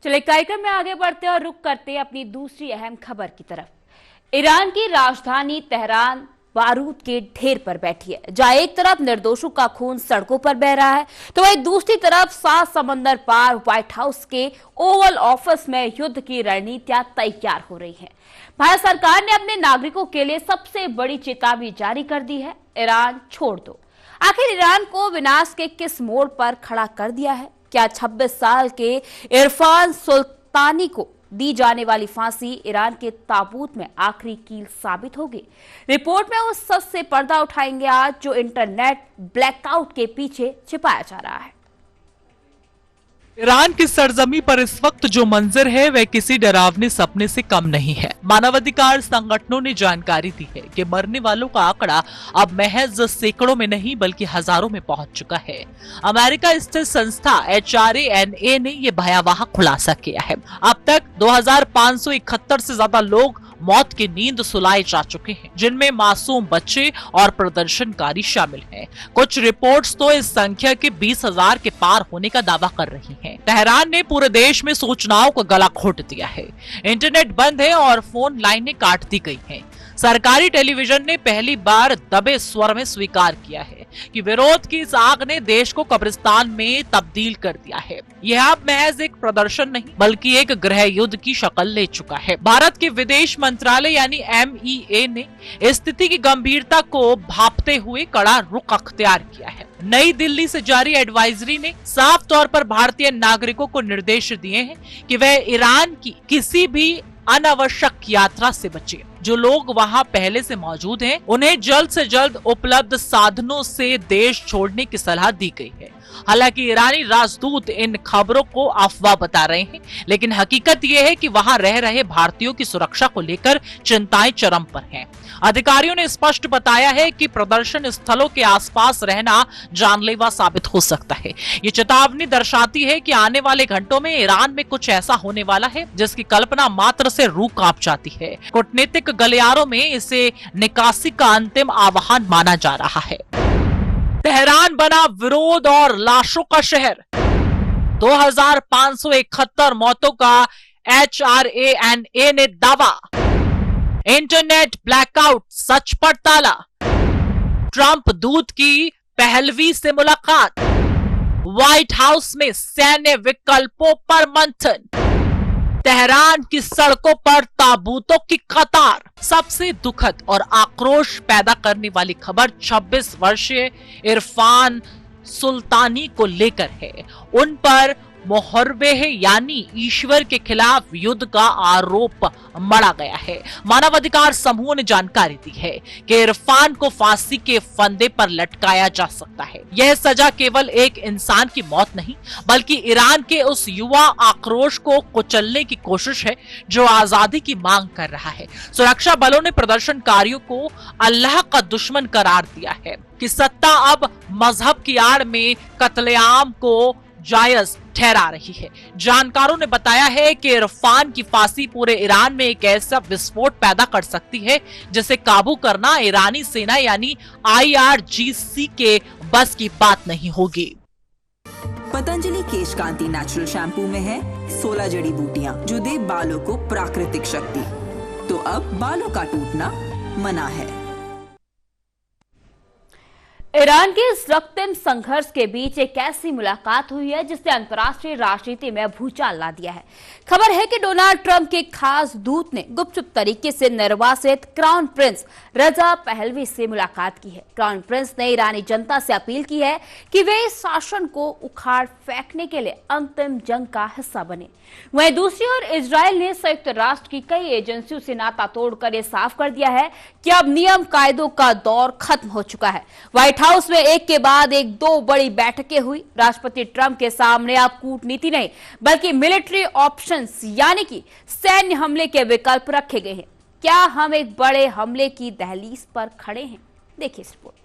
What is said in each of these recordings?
चलिए कार्यक्रम में आगे बढ़ते और रुक करते हैं अपनी दूसरी अहम खबर की तरफ। ईरान की राजधानी तेहरान बारूद के ढेर पर बैठी है, जहां एक तरफ निर्दोषों का खून सड़कों पर बह रहा है, तो वहीं दूसरी तरफ 7 समंदर पार व्हाइट हाउस के ओवल ऑफिस में युद्ध की रणनीतियां तैयार हो रही हैं। भारत सरकार ने अपने नागरिकों के लिए सबसे बड़ी चेतावनी जारी कर दी है, ईरान छोड़ दो। आखिर ईरान को विनाश के किस मोड़ पर खड़ा कर दिया है? क्या 26 साल के इरफान सुल्तानी को दी जाने वाली फांसी ईरान के ताबूत में आखिरी कील साबित होगी? रिपोर्ट में उस सच से पर्दा उठाएंगे आज जो इंटरनेट ब्लैकआउट के पीछे छिपाया जा रहा है। ईरान की सरजमी पर इस वक्त जो मंजर है वह किसी डरावने सपने से कम नहीं है। मानवाधिकार संगठनों ने जानकारी दी है कि मरने वालों का आंकड़ा अब महज सैकड़ों में नहीं बल्कि हजारों में पहुंच चुका है। अमेरिका स्थित संस्था HRANA ने यह भयावह खुलासा किया है। अब तक 2571 से ज्यादा लोग मौत की नींद सुलाए जा चुके हैं, जिनमें मासूम बच्चे और प्रदर्शनकारी शामिल हैं। कुछ रिपोर्ट्स तो इस संख्या के 20,000 के पार होने का दावा कर रही हैं। तेहरान ने पूरे देश में सूचनाओं का गला घोट दिया है। इंटरनेट बंद है और फोन लाइनें काट दी गई हैं। सरकारी टेलीविजन ने पहली बार दबे स्वर में स्वीकार किया है कि विरोध की इस आग ने देश को कब्रिस्तान में तब्दील कर दिया है। यह अब महज एक प्रदर्शन नहीं बल्कि एक गृह युद्ध की शक्ल ले चुका है। भारत के विदेश मंत्रालय यानी MEA ने स्थिति की गंभीरता को भांपते हुए कड़ा रुख अख्तियार किया है। नई दिल्ली से जारी एडवाइजरी ने साफ तौर पर भारतीय नागरिकों को निर्देश दिए हैं कि वह ईरान की किसी भी अनावश्यक यात्रा से बचे। जो लोग वहां पहले से मौजूद हैं, उन्हें जल्द से जल्द उपलब्ध साधनों से देश छोड़ने की सलाह दी गई है। हालांकि ईरानी राजदूत इन खबरों को अफवाह बता रहे हैं, लेकिन हकीकत यह है कि वहां रह रहे भारतीयों की सुरक्षा को लेकर चिंताएं चरम पर हैं। अधिकारियों ने स्पष्ट बताया है कि प्रदर्शन स्थलों के आसपास रहना जानलेवा साबित हो सकता है। ये चेतावनी दर्शाती है कि आने वाले घंटों में ईरान में कुछ ऐसा होने वाला है जिसकी कल्पना मात्र से रूह कांप जाती है। कूटनीतिक गलियारों में इसे निकासी का अंतिम आह्वान माना जा रहा है। तेहरान बना विरोध और लाशों का शहर। 2571 मौतों का HRANA ने दावा। इंटरनेट ब्लैकआउट सच पर ताला। ट्रंप दूत की पहलवी से मुलाकात। व्हाइट हाउस में सैन्य विकल्पों पर मंथन। तेहरान की सड़कों पर ताबूतों की कतार। सबसे दुखद और आक्रोश पैदा करने वाली खबर 26 वर्षीय इरफान सुल्तानी को लेकर है। उन पर मुहर्बे यानी ईश्वर के खिलाफ युद्ध का आरोप मढ़ा गया है। मानवाधिकार समूह ने जानकारी दी है कि इरफान को फांसी के फंदे पर लटकाया जा सकता है। यह सजा केवल एक इंसान की मौत नहीं बल्कि ईरान के उस युवा आक्रोश को कुचलने की कोशिश है जो आजादी की मांग कर रहा है। सुरक्षा बलों ने प्रदर्शनकारियों को अल्लाह का दुश्मन करार दिया है कि सत्ता अब मजहब की आड़ में कत्लेआम को जायज ठहरा रही है। जानकारों ने बताया है कि इरफान की फांसी पूरे ईरान में एक ऐसा विस्फोट पैदा कर सकती है जिसे काबू करना ईरानी सेना यानी IRGC के बस की बात नहीं होगी। पतंजलि केश कांति नेचुरल शैम्पू में है 16 जड़ी बूटियां जो दे बालों को प्राकृतिक शक्ति। तो अब बालों का टूटना मना है। ईरान के इस रक्तम संघर्ष के बीच एक ऐसी मुलाकात हुई है जिसने अंतर्राष्ट्रीय राजनीति में भूचाल ला दिया है। खबर है कि डोनाल्ड ट्रंप के खास दूत ने गुपचुप तरीके से निर्वासित क्राउन प्रिंस रजा पहलवी से मुलाकात की है। क्राउन प्रिंस ने ईरानी जनता से अपील की है कि वे इस शासन को उखाड़ फेंकने के लिए अंतिम जंग का हिस्सा बने। वहीं दूसरी ओर इजरायल ने संयुक्त राष्ट्र की कई एजेंसियों से नाता तोड़कर यह साफ कर दिया है कि अब नियम कायदों का दौर खत्म हो चुका है। व्हाइट हाउस में एक के बाद एक 2 बड़ी बैठकें हुई। राष्ट्रपति ट्रंप के सामने अब कूटनीति नहीं बल्कि मिलिट्री ऑप्शंस यानी कि सैन्य हमले के विकल्प रखे गए हैं। क्या हम एक बड़े हमले की दहलीज पर खड़े हैं? देखिए इस रिपोर्ट।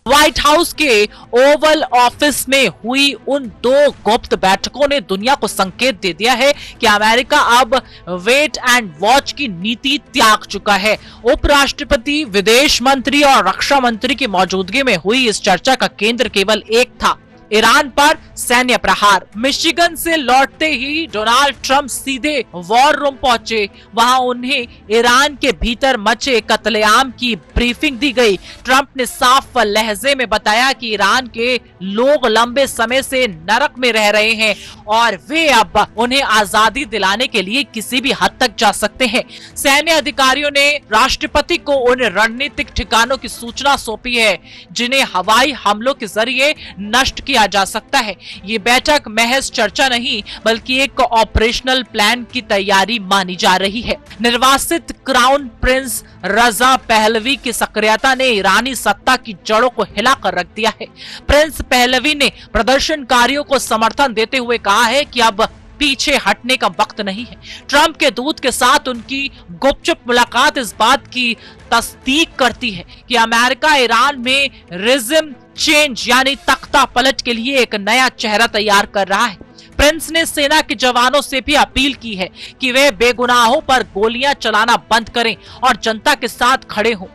व्हाइट हाउस के ओवल ऑफिस में हुई उन 2 गुप्त बैठकों ने दुनिया को संकेत दे दिया है कि अमेरिका अब वेट एंड वॉच की नीति त्याग चुका है। उपराष्ट्रपति, विदेश मंत्री और रक्षा मंत्री की मौजूदगी में हुई इस चर्चा का केंद्र केवल एक था, ईरान पर सैन्य प्रहार। मिशिगन से लौटते ही डोनाल्ड ट्रंप सीधे वॉर रूम पहुंचे। वहां उन्हें ईरान के भीतर मचे कत्लेआम की ब्रीफिंग दी गई। ट्रंप ने साफ लहजे में बताया कि ईरान के लोग लंबे समय से नरक में रह रहे हैं और वे अब उन्हें आजादी दिलाने के लिए किसी भी हद तक जा सकते हैं। सैन्य अधिकारियों ने राष्ट्रपति को उन रणनीतिक ठिकानों की सूचना सौंपी है जिन्हें हवाई हमलों के जरिए नष्ट किया जा सकता है। ये बैठक महज चर्चा नहीं बल्कि एक ऑपरेशनल प्लान की तैयारी मानी जा रही है। निर्वासित क्राउन प्रिंस रजा पहलवी की सक्रियता ने ईरानी सत्ता की जड़ों को हिलाकर रख दिया है। प्रिंस पहलवी ने प्रदर्शनकारियों को समर्थन देते हुए कहा है कि अब पीछे हटने का वक्त नहीं है। ट्रंप के दूत के साथ उनकी गुपचुप मुलाकात इस बात की तस्दीक करती है कि अमेरिका ईरान में रिजिम चेंज यानी तख्ता पलट के लिए एक नया चेहरा तैयार कर रहा है। प्रिंस ने सेना के जवानों से भी अपील की है कि वे बेगुनाहों पर गोलियां चलाना बंद करें और जनता के साथ खड़े हों।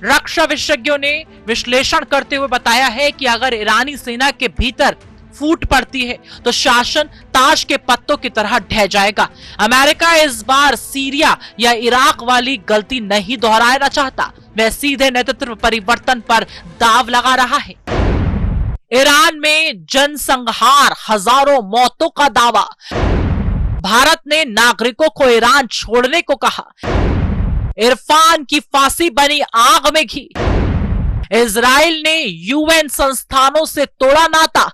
रक्षा विशेषज्ञों ने विश्लेषण करते हुए बताया है कि अगर ईरानी सेना के भीतर फूट पड़ती है तो शासन ताश के पत्तों की तरह ढह जाएगा। अमेरिका इस बार सीरिया या इराक वाली गलती नहीं दोहराना चाहता। वह सीधे नेतृत्व परिवर्तन पर दाव लगा रहा है। ईरान में जनसंहार, हजारों मौतों का दावा। भारत ने नागरिकों को ईरान छोड़ने को कहा। इरफान की फांसी बनी आग में घी। इजराइल ने यूएन संस्थानों से तोड़ा नाता।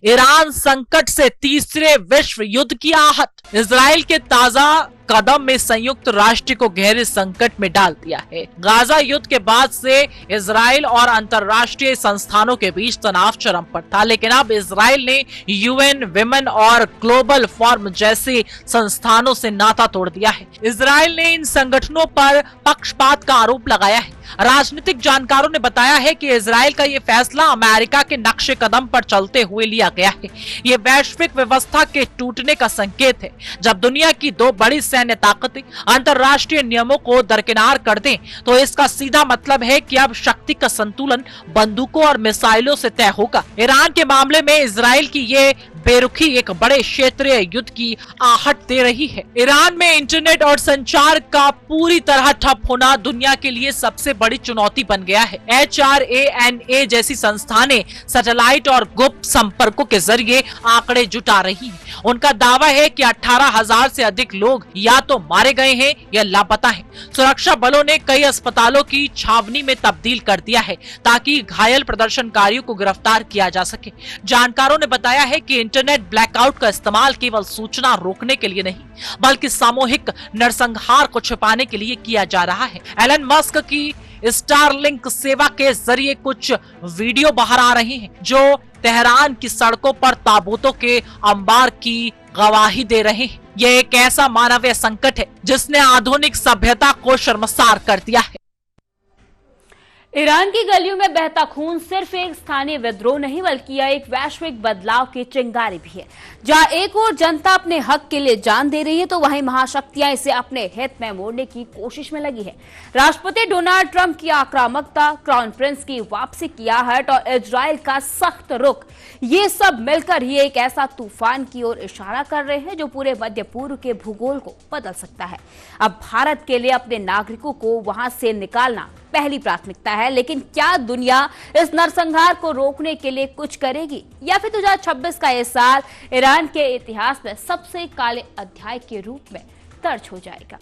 ईरान संकट से तीसरे विश्व युद्ध की आहट। इजराइल के ताजा कदम में संयुक्त राष्ट्र को गहरे संकट में डाल दिया है। गाजा युद्ध के बाद से इजराइल और अंतर्राष्ट्रीय संस्थानों के बीच तनाव चरम पर था, लेकिन अब इजराइल ने यूएन विमेन और ग्लोबल फॉर्म जैसे संस्थानों से नाता तोड़ दिया है। इजराइल ने इन संगठनों पर पक्षपात का आरोप लगाया है। राजनीतिक जानकारों ने बताया है कि इजराइल का ये फैसला अमेरिका के नक्शे कदम पर चलते हुए लिया गया है। ये वैश्विक व्यवस्था के टूटने का संकेत है। जब दुनिया की दो बड़ी सैन्य ताकतें अंतर्राष्ट्रीय नियमों को दरकिनार कर दें तो इसका सीधा मतलब है कि अब शक्ति का संतुलन बंदूकों और मिसाइलों से तय होगा। ईरान के मामले में इजराइल की ये बेरुखी एक बड़े क्षेत्रीय युद्ध की आहट दे रही है। ईरान में इंटरनेट और संचार का पूरी तरह ठप होना दुनिया के लिए सबसे बड़ी चुनौती बन गया है। HRANA जैसी संस्थानें सैटेलाइट और गुप्त संपर्कों के जरिए आंकड़े जुटा रही हैं। उनका दावा है कि 18,000 से अधिक लोग या तो मारे गए हैं या लापता हैं। सुरक्षा बलों ने कई अस्पतालों की छावनी में तब्दील कर दिया है ताकि घायल प्रदर्शनकारियों को गिरफ्तार किया जा सके। जानकारों ने बताया है कि इंटरनेट ब्लैकआउट का इस्तेमाल केवल सूचना रोकने के लिए नहीं बल्कि सामूहिक नरसंहार को छिपाने के लिए किया जा रहा है। एलन मस्क की स्टारलिंक सेवा के जरिए कुछ वीडियो बाहर आ रहे हैं जो तेहरान की सड़कों पर ताबूतों के अंबार की गवाही दे रहे हैं। यह एक ऐसा मानवीय संकट है जिसने आधुनिक सभ्यता को शर्मसार कर दिया है। ईरान की गलियों में बहता खून सिर्फ एक स्थानीय विद्रोह नहीं बल्कि यह एक वैश्विक बदलाव की चिंगारी भी है। जहां एक ओर जनता अपने हक के लिए जान दे रही है तो वहीं महाशक्तियां इसे अपने हित में मोड़ने की कोशिश में लगी है। राष्ट्रपति डोनाल्ड ट्रंप की आक्रामकता, क्राउन प्रिंस की वापसी की आहट और इजराइल का सख्त रुख, ये सब मिलकर ही एक ऐसा तूफान की ओर इशारा कर रहे हैं जो पूरे मध्य पूर्व के भूगोल को बदल सकता है। अब भारत के लिए अपने नागरिकों को वहां से निकालना पहली प्राथमिकता है, लेकिन क्या दुनिया इस नरसंहार को रोकने के लिए कुछ करेगी या फिर 2026 का यह साल ईरान के इतिहास में सबसे काले अध्याय के रूप में दर्ज हो जाएगा?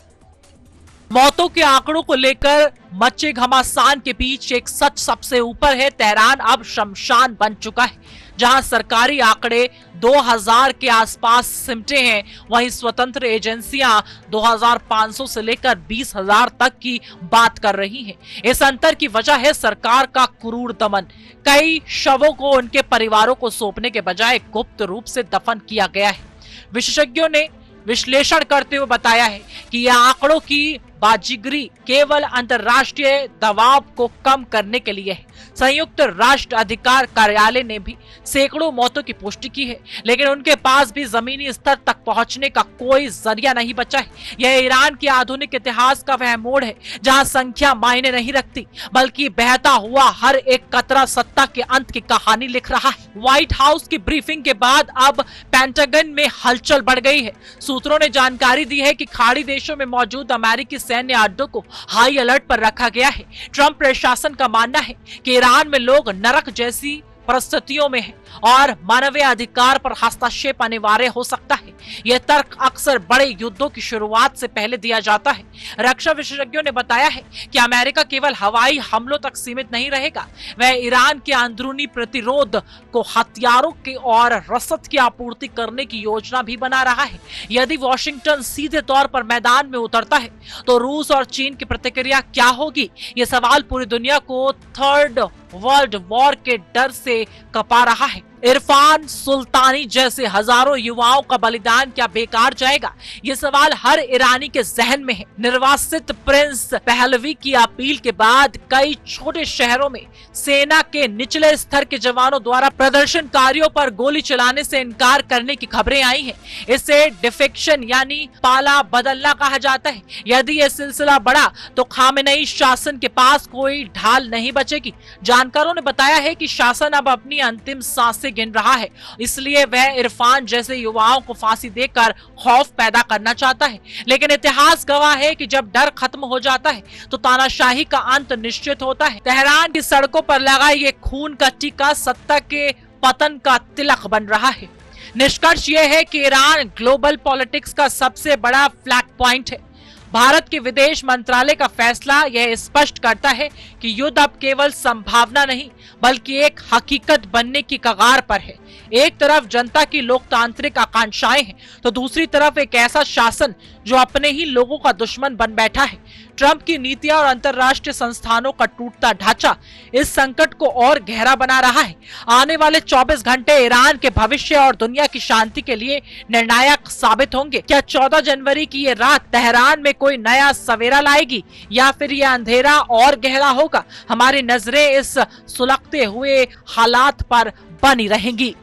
मौतों के आंकड़ों को लेकर मचे घमासान के बीच एक सच सबसे ऊपर है। तेहरान अब शमशान बन चुका है। जहां सरकारी आंकड़े 2000 के आसपास सिमटे हैं, वहीं स्वतंत्र एजेंसियां 2500 से लेकर 20,000 तक की बात कर रही हैं। इस अंतर की वजह है सरकार का क्रूर दमन। कई शवों को उनके परिवारों को सौंपने के बजाय गुप्त रूप से दफन किया गया है। विशेषज्ञों ने विश्लेषण करते हुए बताया है कि यह आंकड़ों की बाजीगरी केवल अंतर्राष्ट्रीय दबाव को कम करने के लिए है। संयुक्त राष्ट्र अधिकार कार्यालय ने भी सैकड़ों मौतों की पुष्टि की है, लेकिन उनके पास भी जमीनी स्तर तक पहुंचने का कोई जरिया नहीं बचा है। यह ईरान के आधुनिक इतिहास का वह मोड़ है जहां संख्या मायने नहीं रखती, बल्कि बहता हुआ हर एक कतरा सत्ता के अंत की कहानी लिख रहा है। व्हाइट हाउस की ब्रीफिंग के बाद अब पेंटागन में हलचल बढ़ गई है। सूत्रों ने जानकारी दी है कि खाड़ी देशों में मौजूद अमेरिकी सैन्य अड्डों को हाई अलर्ट पर रखा गया है। ट्रंप प्रशासन का मानना है कि ईरान में लोग नरक जैसी परिस्थितियों में है और मानवीय अधिकार पर हस्तक्षेप अनिवार्य हो सकता है। यह तर्क अक्सर बड़े युद्धों की शुरुआत से पहले दिया जाता है। रक्षा विशेषज्ञों ने बताया है कि अमेरिका केवल हवाई हमलों तक सीमित नहीं रहेगा, वह ईरान के अंदरूनी प्रतिरोध को हथियारों की और रसद की आपूर्ति करने की योजना भी बना रहा है। यदि वॉशिंगटन सीधे तौर पर मैदान में उतरता है तो रूस और चीन की प्रतिक्रिया क्या होगी? ये सवाल पूरी दुनिया को थर्ड वर्ल्ड वॉर के डर से कपा रहा है। इरफान सुल्तानी जैसे हजारों युवाओं का बलिदान क्या बेकार जाएगा? ये सवाल हर ईरानी के जहन में है। निर्वासित प्रिंस पहलवी की अपील के बाद कई छोटे शहरों में सेना के निचले स्तर के जवानों द्वारा प्रदर्शनकारियों पर गोली चलाने से इनकार करने की खबरें आई हैं। इसे डिफेक्शन यानी पाला बदलना कहा जाता है। यदि यह सिलसिला बढ़ा तो खामेनेई शासन के पास कोई ढाल नहीं बचेगी। जानकारों ने बताया है कि शासन अब अपनी अंतिम सांसें गिन रहा है, इसलिए वह इरफान जैसे युवाओं को फांसी देकर खौफ पैदा करना चाहता है। लेकिन इतिहास गवाह है कि जब डर खत्म हो जाता है तो तानाशाही का अंत निश्चित होता है। तेहरान की सड़कों पर लगा ये खून का टीका सत्ता के पतन का तिलक बन रहा है। निष्कर्ष यह है कि ईरान ग्लोबल पॉलिटिक्स का सबसे बड़ा फ्लैग पॉइंट है। भारत के विदेश मंत्रालय का फैसला यह स्पष्ट करता है कि युद्ध अब केवल संभावना नहीं बल्कि एक हकीकत बनने की कगार पर है। एक तरफ जनता की लोकतांत्रिक आकांक्षाएं हैं तो दूसरी तरफ एक ऐसा शासन जो अपने ही लोगों का दुश्मन बन बैठा है। ट्रंप की नीतियां और अंतर्राष्ट्रीय संस्थानों का टूटता ढांचा इस संकट को और गहरा बना रहा है। आने वाले 24 घंटे ईरान के भविष्य और दुनिया की शांति के लिए निर्णायक साबित होंगे। क्या 14 जनवरी की ये रात तेहरान में कोई नया सवेरा लाएगी या फिर ये अंधेरा और गहरा होगा? हमारी नजरें इस सुलगते हुए हालात पर बनी रहेंगी।